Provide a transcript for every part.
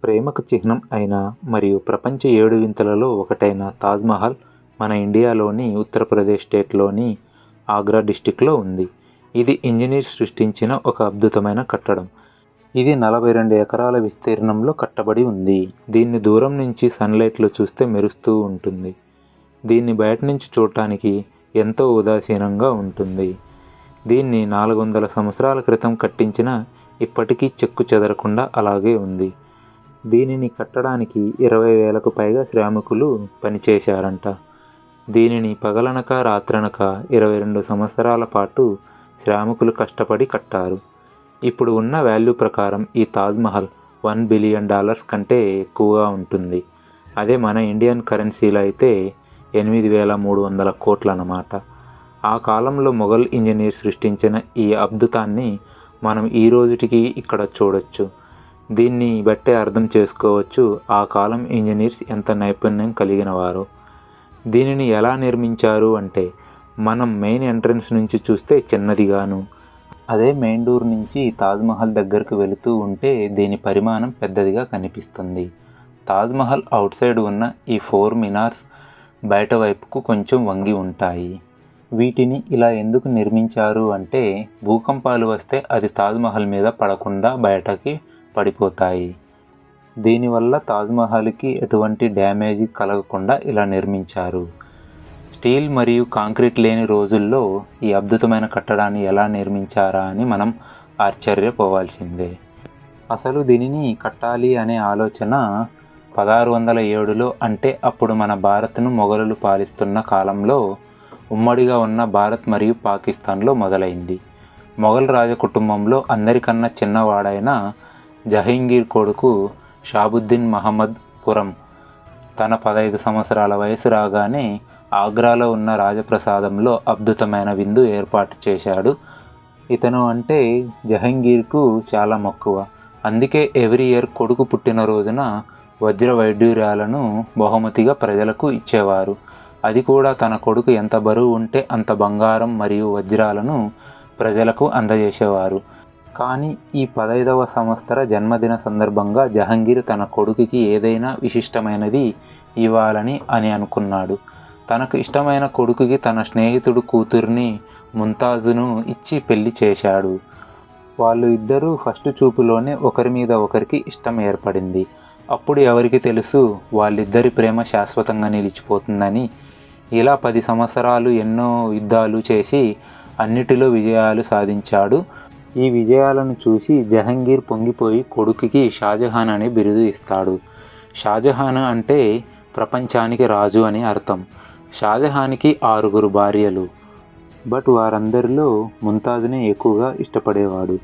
ప్రేమకు చిహ్నం అయిన మరియు ప్రపంచ 7 వింతలలో ఒకటైన తాజ్‌మహల్ మన ఇండియాలోని ఉత్తరప్రదేశ్ స్టేట్‌లోని ఆగ్రా డిస్ట్రిక్ట్‌లో ఉంది. ఇది ఇంజనీర్స్ సృష్టించిన ఒక అద్భుతమైన కట్టడం. ఇది 42 ఎకరాల విస్తీర్ణంలో కట్టబడి ఉంది. దీన్ని దూరం నుంచి సన్‌లైట్‌లో చూస్తే మెరుస్తూ ఉంటుంది. దీన్ని బయట నుంచి చూడటానికి ఎంతో ఉదాసీనంగా ఉంటుంది. దీన్ని 400 సంవత్సరాల క్రితం కట్టించినా ఇప్పటికీ చెక్కు చెదరకుండా అలాగే ఉంది. దీనిని కట్టడానికి 20,000కు పైగా శ్రామికులు పనిచేశారంట. దీనిని పగలనక రాత్రనక 22 సంవత్సరాల పాటు శ్రామికులు కష్టపడి కట్టారు. ఇప్పుడు ఉన్న వాల్యూ ప్రకారం ఈ తాజ్‌మహల్ $1 బిలియన్ కంటే ఎక్కువగా ఉంటుంది. అదే మన ఇండియన్ కరెన్సీలో అయితే 8,300 కోట్లన్నమాట. ఆ కాలంలో మొఘల్ ఇంజనీర్ సృష్టించిన ఈ అద్భుతాన్ని మనం ఈ రోజుటికి ఇక్కడ చూడొచ్చు. దీన్ని బట్టే అర్థం చేసుకోవచ్చు ఆ కాలం ఇంజనీర్స్ ఎంత నైపుణ్యం కలిగిన వారో. దీనిని ఎలా నిర్మించారు అంటే, మనం మెయిన్ ఎంట్రన్స్ నుంచి చూస్తే చిన్నదిగాను, అదే మెయిన్ డోర్ నుంచి తాజ్‌మహల్ దగ్గరకు వెళుతూ ఉంటే దీని పరిమాణం పెద్దదిగా కనిపిస్తుంది. తాజ్‌మహల్ అవుట్ సైడ్ ఉన్న ఈ 4 మినార్స్ బయట వైపుకు కొంచెం వంగి ఉంటాయి. వీటిని ఇలా ఎందుకు నిర్మించారు అంటే, భూకంపాలు వస్తే అది తాజ్‌మహల్ మీద పడకుండా బయటకి పడిపోతాయి. దీనివల్ల తాజ్‌మహల్కి ఎటువంటి డ్యామేజ్ కలగకుండా ఇలా నిర్మించారు. స్టీల్ మరియు కాంక్రీట్ లేని రోజుల్లో ఈ అద్భుతమైన కట్టడాన్ని ఎలా నిర్మించారా అని మనం ఆశ్చర్యపోవాల్సిందే. అసలు దీనిని కట్టాలి అనే ఆలోచన 1607లో, అంటే అప్పుడు మన భారత్ను మొఘలులు పాలిస్తున్న కాలంలో ఉమ్మడిగా ఉన్న భారత్ మరియు పాకిస్తాన్లో మొదలైంది. మొఘల్ రాజకుటుంబంలో అందరికన్నా చిన్నవాడైన జహంగీర్ కొడుకు షాబుద్దీన్ మహమ్మద్ ఖురం తన 15 సంవత్సరాల వయసు రాగానే ఆగ్రాలో ఉన్న రాజప్రసాదంలో అద్భుతమైన విందు ఏర్పాటు చేశాడు. ఇతను అంటే జహంగీర్కు చాలా మక్కువ. అందుకే ఎవ్రీ ఇయర్ కొడుకు పుట్టినరోజున వజ్ర వైడూర్యాలను బహుమతిగా ప్రజలకు ఇచ్చేవారు. అది కూడా తన కొడుకు ఎంత బరువు ఉంటే అంత బంగారం మరియు వజ్రాలను ప్రజలకు అందజేసేవారు. కానీ ఈ 15వ సంవత్సర జన్మదిన సందర్భంగా జహంగీర్ తన కొడుకుకి ఏదైనా విశిష్టమైనది ఇవ్వాలని అనుకున్నాడు. తనకు ఇష్టమైన కొడుకుకి తన స్నేహితుడు కూతుర్ని ముంతాజును ఇచ్చి పెళ్లి చేశాడు. వాళ్ళు ఇద్దరూ ఫస్ట్ చూపులోనే ఒకరి మీద ఒకరికి ఇష్టం ఏర్పడింది. అప్పుడు ఎవరికి తెలుసు వాళ్ళిద్దరి ప్రేమ శాశ్వతంగా నిలిచిపోతుందని. ఇలా 10 సంవత్సరాలు ఎన్నో యుద్ధాలు చేసి అన్నిటిలో విజయాలు సాధించాడు. ఈ విజయాలను చూసి జహంగీర్ పొంగిపోయి కొడుకుకి షాజహాన్ అనే బిరుదు ఇస్తాడు. షాజహాన్ అంటే ప్రపంచానికి రాజు అని అర్థం. షాజహాన్కి 6 భార్యలు. బట్ వారందరిలో ముంతాజ్నే ఎక్కువగా ఇష్టపడేవాడు.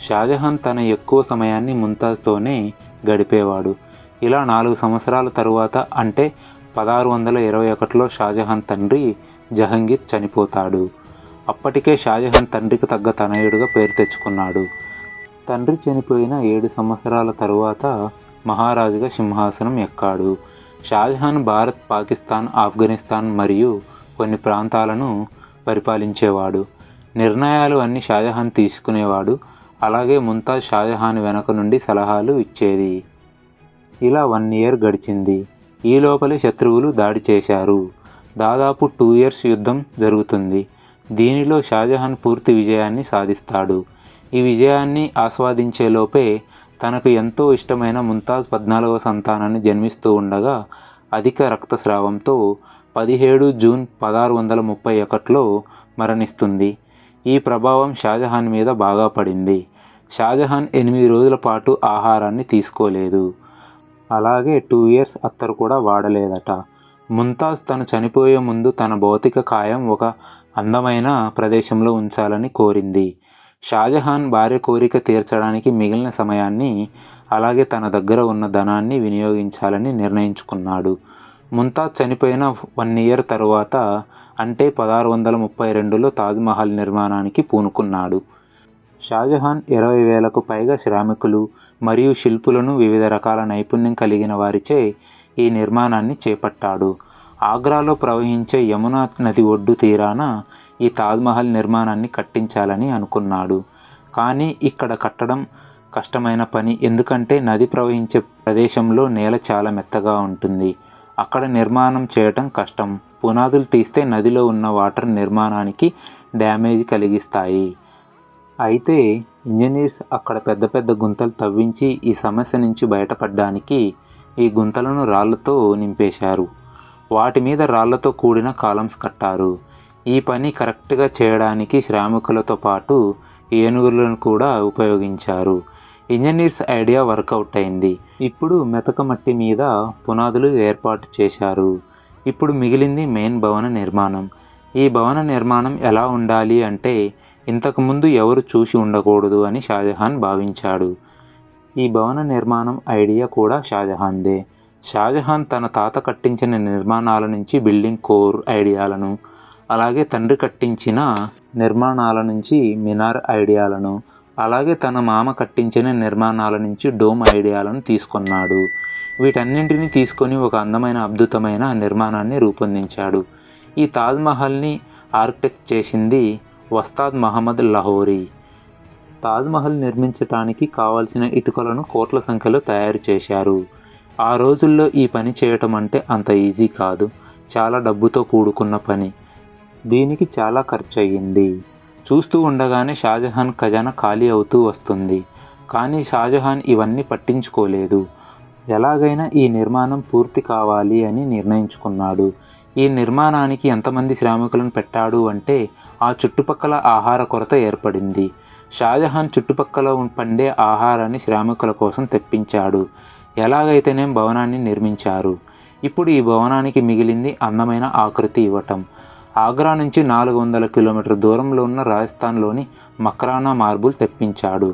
షాజహాన్ తన ఎక్కువ సమయాన్ని ముంతాజ్తోనే గడిపేవాడు. ఇలా 4 సంవత్సరాల తరువాత, అంటే 1621లో షాజహాన్ తండ్రి జహంగీర్ చనిపోతాడు. అప్పటికే షాజహాన్ తండ్రికి తగ్గ తనయుడుగా పేరు తెచ్చుకున్నాడు. తండ్రి చనిపోయిన 7 సంవత్సరాల తరువాత మహారాజుగా సింహాసనం ఎక్కాడు. షాజహాన్ భారత్, పాకిస్తాన్, ఆఫ్ఘనిస్తాన్ మరియు కొన్ని ప్రాంతాలను పరిపాలించేవాడు. నిర్ణయాలు అన్ని షాజహాన్ తీసుకునేవాడు. అలాగే ముంతాజ్ షాజహాన్ వెనక నుండి సలహాలు ఇచ్చేది. ఇలా 1 ఇయర్ గడిచింది. ఈ లోపలే శత్రువులు దాడి చేశారు. దాదాపు 2 ఇయర్స్ యుద్ధం జరుగుతుంది. దీనిలో షాజహాన్ పూర్తి విజయాన్ని సాధిస్తాడు. ఈ విజయాన్ని ఆస్వాదించేలోపే తనకు ఎంతో ఇష్టమైన ముంతాజ్ 14వ సంతానాన్ని జన్మిస్తూ ఉండగా అధిక రక్తస్రావంతో 17 జూన్ 1631లో మరణిస్తుంది. ఈ ప్రభావం షాజహాన్ మీద బాగా పడింది. షాజహాన్ 8 రోజుల పాటు ఆహారాన్ని తీసుకోలేదు. అలాగే 2 ఇయర్స్ అత్తరు కూడా వాడలేదట. ముంతాజ్ తను చనిపోయే ముందు తన భౌతిక కాయం ఒక అందమైన ప్రదేశంలో ఉంచాలని కోరింది. షాజహాన్ భార్య కోరిక తీర్చడానికి మిగిలిన సమయాన్ని, అలాగే తన దగ్గర ఉన్న ధనాన్ని వినియోగించాలని నిర్ణయించుకున్నాడు. ముంతాజ్ చనిపోయిన 1 ఇయర్ తరువాత, అంటే 1632లో తాజ్‌మహల్ నిర్మాణానికి పూనుకున్నాడు. షాజహాన్ 20,000కు పైగా శ్రామికులు మరియు శిల్పులను వివిధ రకాల నైపుణ్యం కలిగిన వారిచే ఈ నిర్మాణాన్ని చేపట్టాడు. ఆగ్రాలో ప్రవహించే యమునా నది ఒడ్డు తీరాన ఈ తాజ్‌మహల్ నిర్మాణాన్ని కట్టించాలని అనుకున్నాడు. కానీ ఇక్కడ కట్టడం కష్టమైన పని, ఎందుకంటే నది ప్రవహించే ప్రదేశంలో నేల చాలా మెత్తగా ఉంటుంది. అక్కడ నిర్మాణం చేయటం కష్టం. పునాదులు తీస్తే నదిలో ఉన్న వాటర్ నిర్మాణానికి డ్యామేజ్ కలిగిస్తాయి. అయితే ఇంజనీర్స్ అక్కడ పెద్ద పెద్ద గుంతలు తవ్వించి ఈ సమస్య నుంచి బయటపడడానికి ఈ గుంతలను రాళ్లతో నింపేశారు. వాటి మీద రాళ్లతో కూడిన కాలమ్స్ కట్టారు. ఈ పని కరెక్ట్గా చేయడానికి శ్రామికులతో పాటు ఏనుగులను కూడా ఉపయోగించారు. ఇంజనీర్స్ ఐడియా వర్కౌట్ అయింది. ఇప్పుడు మెతక మట్టి మీద పునాదులు ఏర్పాటు చేశారు. ఇప్పుడు మిగిలింది మెయిన్ భవన నిర్మాణం. ఈ భవన నిర్మాణం ఎలా ఉండాలి అంటే ఇంతకుముందు ఎవరు చూసి ఉండకూడదు అని షాజహాన్ భావించాడు. ఈ భవన నిర్మాణం ఐడియా కూడా షాజహాన్దే. షాజహాన్ తన తాత కట్టించిన నిర్మాణాల నుంచి బిల్డింగ్ కోర్ ఐడియాలను, అలాగే తండ్రి కట్టించిన నిర్మాణాల నుంచి మినార్ ఐడియాలను, అలాగే తన మామ కట్టించిన నిర్మాణాల నుంచి డోమ్ ఐడియాలను తీసుకున్నాడు. వీటన్నింటినీ తీసుకొని ఒక అందమైన అద్భుతమైన నిర్మాణాన్ని రూపొందించాడు. ఈ తాజ్మహల్ని ఆర్కిటెక్ట్ చేసింది వస్తాద్ మహమ్మద్ లాహోరీ. తాజ్మహల్ నిర్మించటానికి కావాల్సిన ఇటుకలను కోట్ల సంఖ్యలో తయారు చేశారు. ఆ రోజుల్లో ఈ పని చేయటం అంటే అంత ఈజీ కాదు. చాలా డబ్బుతో కూడుకున్న పని. దీనికి చాలా ఖర్చు అయ్యింది. చూస్తూ ఉండగానే షాజహాన్ ఖజానా ఖాళీ అవుతూ వస్తుంది. కానీ షాజహాన్ ఇవన్నీ పట్టించుకోలేదు. ఎలాగైనా ఈ నిర్మాణం పూర్తి కావాలి అని నిర్ణయించుకున్నాడు. ఈ నిర్మాణానికి ఎంతమంది శ్రామికులను పెట్టాడు అంటే ఆ చుట్టుపక్కల ఆహార కొరత ఏర్పడింది. షాజహాన్ చుట్టుపక్కల పండే ఆహారాన్ని శ్రామికుల కోసం తెప్పించాడు. ఎలాగైతేనేం భవనాన్ని నిర్మించారు. ఇప్పుడు ఈ భవనానికి మిగిలింది అందమైన ఆకృతి ఇవ్వటం. ఆగ్రా నుంచి 400 కిలోమీటర్ల దూరంలో ఉన్న రాజస్థాన్లోని మక్రానా మార్బుల్ తెప్పించాడు.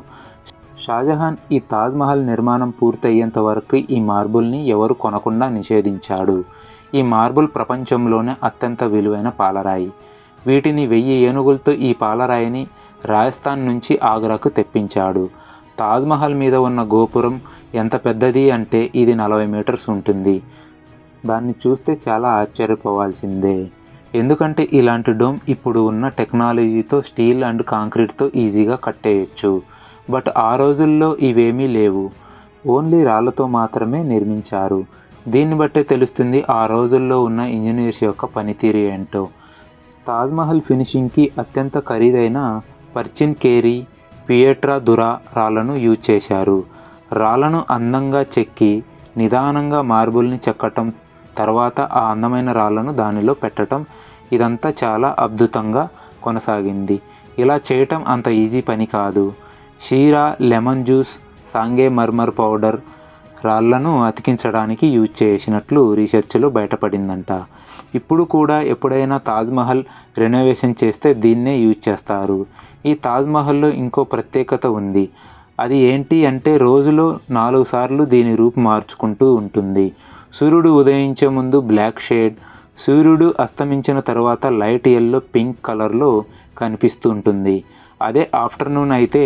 షాజహాన్ ఈ తాజ్మహల్ నిర్మాణం పూర్తయ్యేంత వరకు ఈ మార్బుల్ని ఎవరు కొనకుండా నిషేధించాడు. ఈ మార్బుల్ ప్రపంచంలోనే అత్యంత విలువైన పాలరాయి. వీటిని 1000 ఏనుగులతో ఈ పాలరాయిని రాజస్థాన్ నుంచి ఆగ్రాకు తెప్పించాడు. తాజ్మహల్ మీద ఉన్న గోపురం ఎంత పెద్దది అంటే ఇది 40 మీటర్స్ ఉంటుంది. దాన్ని చూస్తే చాలా ఆశ్చర్యపోవాల్సిందే. ఎందుకంటే ఇలాంటి డోమ్ ఇప్పుడు ఉన్న టెక్నాలజీతో స్టీల్ అండ్ కాంక్రీట్తో ఈజీగా కట్టేయచ్చు. బట్ ఆ రోజుల్లో ఇవేమీ లేవు. ఓన్లీ రాళ్లతో మాత్రమే నిర్మించారు. దీన్ని బట్టే తెలుస్తుంది ఆ రోజుల్లో ఉన్న ఇంజనీర్స్ యొక్క పనితీరు ఏంటో. తాజ్మహల్ ఫినిషింగ్కి అత్యంత ఖరీదైన పర్చిన్ కేరీ, పియట్రా దురా రాళ్లను యూజ్ చేశారు. రాళ్లను అందంగా చెక్కి నిదానంగా మార్బుల్ని చెక్కటం, తర్వాత ఆ అందమైన రాళ్లను దానిలో పెట్టడం, ఇదంతా చాలా అద్భుతంగా కొనసాగింది. ఇలా చేయటం అంత ఈజీ పని కాదు. షీరా, లెమన్ జ్యూస్, సాంగే మర్మర్ పౌడర్ రాళ్లను అతికించడానికి యూజ్ చేసినట్లు రీసెర్చ్లో బయటపడిందంట. ఇప్పుడు కూడా ఎప్పుడైనా తాజ్మహల్ రెనోవేషన్ చేస్తే దీన్నే యూజ్ చేస్తారు. ఈ తాజ్మహల్లో ఇంకో ప్రత్యేకత ఉంది. అది ఏంటి అంటే రోజులో 4 సార్లు దీని రూపు మార్చుకుంటూ ఉంటుంది. సూర్యుడు ఉదయించే ముందు బ్లాక్ షేడ్, సూర్యుడు అస్తమించిన తర్వాత లైట్ ఎల్లో పింక్ కలర్లో కనిపిస్తూ ఉంటుంది. అదే ఆఫ్టర్నూన్ అయితే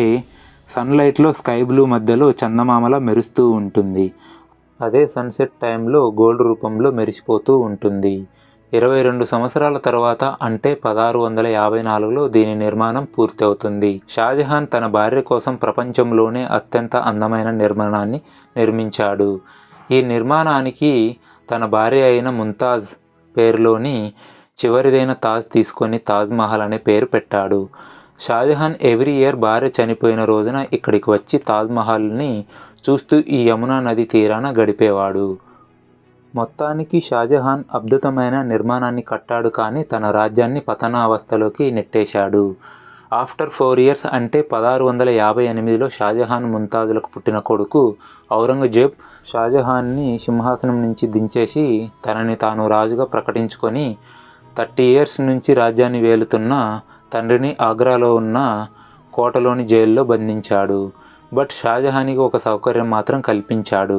సన్లైట్లో స్కై బ్లూ మధ్యలో చందమామలా మెరుస్తూ ఉంటుంది. అదే సన్సెట్ టైంలో గోల్డ్ రూపంలో మెరిసిపోతూ ఉంటుంది. 22 సంవత్సరాల తర్వాత అంటే 1654లో దీని నిర్మాణం పూర్తి అవుతుంది. షాజహాన్ తన భార్య కోసం ప్రపంచంలోనే అత్యంత అందమైన నిర్మాణాన్ని నిర్మించాడు. ఈ నిర్మాణానికి తన భార్య అయిన ముంతాజ్ పేరులోని చివరిదైన తాజ్ తీసుకొని తాజ్మహల్ అనే పేరు పెట్టాడు. షాజహాన్ ఎవ్రీ ఇయర్ భార్య చనిపోయిన రోజున ఇక్కడికి వచ్చి తాజ్మహల్ని చూస్తూ ఈ యమునా నది తీరాన గడిపేవాడు. మొత్తానికి షాజహాన్ అద్భుతమైన నిర్మాణాన్ని కట్టాడు, కానీ తన రాజ్యాన్ని పతనావస్థలోకి నెట్టేశాడు. ఆఫ్టర్ 4 ఇయర్స్ అంటే 1658లో షాజహాన్ ముంతాజులకు పుట్టిన కొడుకు ఔరంగజేబ్ షాజహాన్ని సింహాసనం నుంచి దించేసి తనని తాను రాజుగా ప్రకటించుకొని 30 ఇయర్స్ నుంచి రాజ్యాన్ని వేలుతున్న తండ్రిని ఆగ్రాలో ఉన్న కోటలోని జైల్లో బంధించాడు. బట్ షాజహాన్కి ఒక సౌకర్యం మాత్రం కల్పించాడు.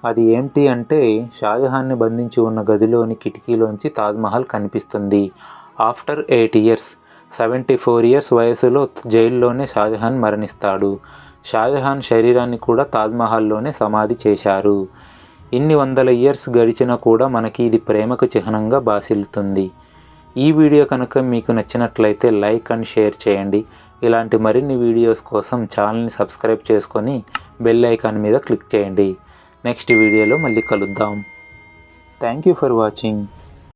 అది ఏంటి అంటే షాజహాన్ని బంధించి ఉన్న గదిలోని కిటికీలోంచి తాజ్మహల్ కనిపిస్తుంది. ఆఫ్టర్ 8 ఇయర్స్ 74 ఇయర్స్ వయసులో జైల్లోనే షాజహాన్ మరణిస్తాడు. షాజహాన్ శరీరాన్ని కూడా తాజ్మహల్లోనే సమాధి చేశారు. ఇన్ని వందల ఇయర్స్ గడిచినా కూడా మనకి ఇది ప్రేమకు చిహ్నంగా భాసిల్లుతుంది. ఈ వీడియో కనుక మీకు నచ్చినట్లయితే లైక్ అండ్ షేర్ చేయండి. ఇలాంటి మరిన్ని వీడియోస్ కోసం ఛానల్ని సబ్స్క్రైబ్ చేసుకొని బెల్ ఐకాన్ మీద క్లిక్ చేయండి. నెక్స్ట్ వీడియోలో మళ్ళీ కలుద్దాం. Thank you for watching.